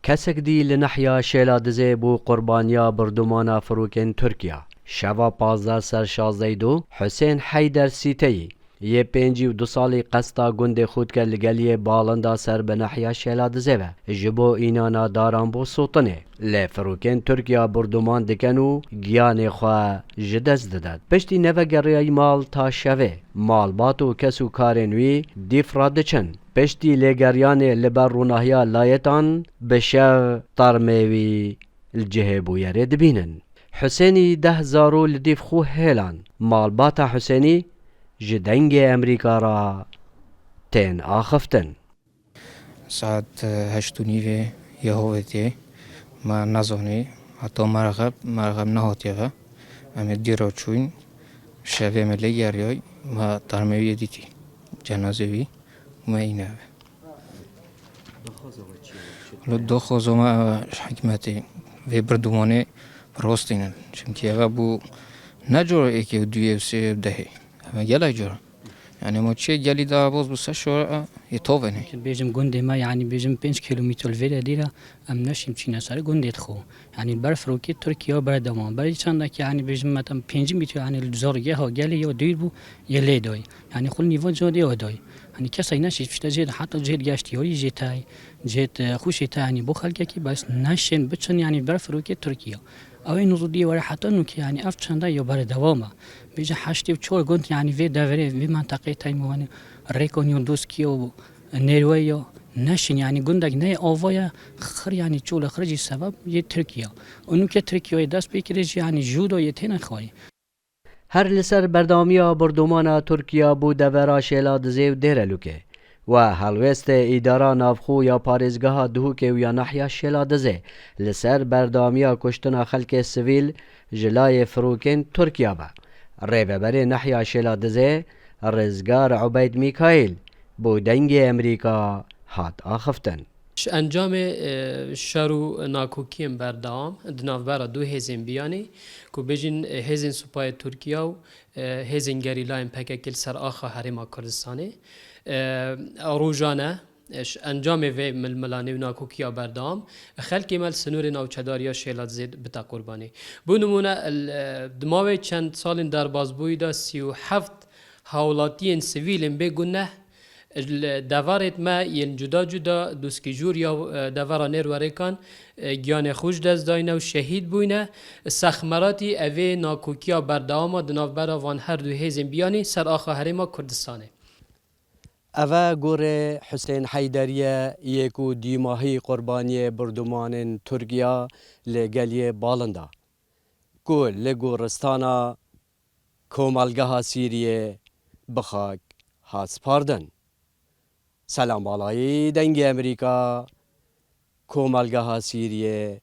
کسک دی لنحیا شیلادزه بو قربانیا بردمانا فروکن ترکیا. شوا 15 سر 16 دو حسین حیدر سیتهی یه 52 سالی قصدا گند خود که لگلیه بالندا سر به نحیا شیلادزه و جبو اینانا داران بو سوطنه لی فروکن ترکیا بردمان دکنو گیان خواه جدز ددد. پشتی نوگریای مال تا شوه مال باتو کسو کارنوی دیفراده چن. پشتی لگریانه لبر روناهیا لایتان بشو طرموی الجهه بویره دبینن. حسینی 10 زارو لدیف خو هیلان مالباتا حسینی جدنگ امریکا را تین آخفتن. ساعت 8:30 یهویتی ما نزونی حتی مرغب نهاتیه اما دیرا چون شبیه ملی یاریای ما ترمیم دیتی جنازه وی ما اینه دو خوزو ما حکمتی و بردوانه راستینن چونکه اگه بو نجور یکی دویه سه دهی اما گلای جور يعني ما تشي جالي دا باز بس شو يطوفني بيجم جندي ما يعني بيجم 5 كيلومتر الفيلا ديرا ام نشيم تشينا سر جندي تخو يعني البرف روكي تركيا بردمان بري چندك يعني بيجم متم 5 متر يعني الزارجه ها جالي يا دير بو يلي داي يعني خل نيفا جادي وداي يعني كسي نشي فشتا جيت حتى جيت گشتياري جيتاي جيت خوشيتا يعني بو خلقكي بس نشين بچن يعني البرف روكي تركيا اوی نزودی ولی حتی نوکی یعنی اف چنده یا بر دوامه بیجه 84 گنت یعنی وی دوره وی منطقه تایموانی ریکونیون دوسکی و نیروی یا نشین یعنی گندگ نه آوای خر یعنی چول خرجی سبب یه ترکیه اونو که ترکیه دست بکرد یعنی جودو یه تین خواهی هر لسر بردامیا بردمانا ترکیا بو دورا شیلادزه و دیرلوکه و هلوست ایدارا نافخو یا پارزگاه دهوکه و یا نحیا شیلادزه لسر بردامیا کشتنا خلک سویل جلای فروکن ترکیا با ریببر نحیا شیلادزه رزگار عبید میکایل بو دنگ امریکا هات آخفتن. انجام شرو ناکوکیم بردام دنافبرا دو هزین بیانی که بجین هزین سپای ترکیا و هزین گریلاین پککل سر آخا حریم کردستانه روزانه انجام وی ململانه و ناکوکیا بردام خلکی مل سنور ناوچداریا شیلات زید بتا قربانی بو نمونه دماوی چند سال در بازبوی دا 37 حولاتین سویلین بگونه دوارت ما ین جدا جدا دوسکی جور یا دوارا نروریکان گیان خوش دست داینه و شهید بوینه سخمراتی اوی ناکوکیا بردام دنافبرا وان هر دو هیزن بیانی سر آخا حریم کردستانه. اوه گوره حسین حیدریه یکو دیماهی قربانی بردمان ترکیا لگلی بالنده گل لگورستانا کومالگاه سیریه بخاک هاسپاردن. سلام بالایی دنگ امریکا کومالگاه سیریه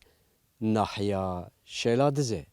نحیا شیلادزه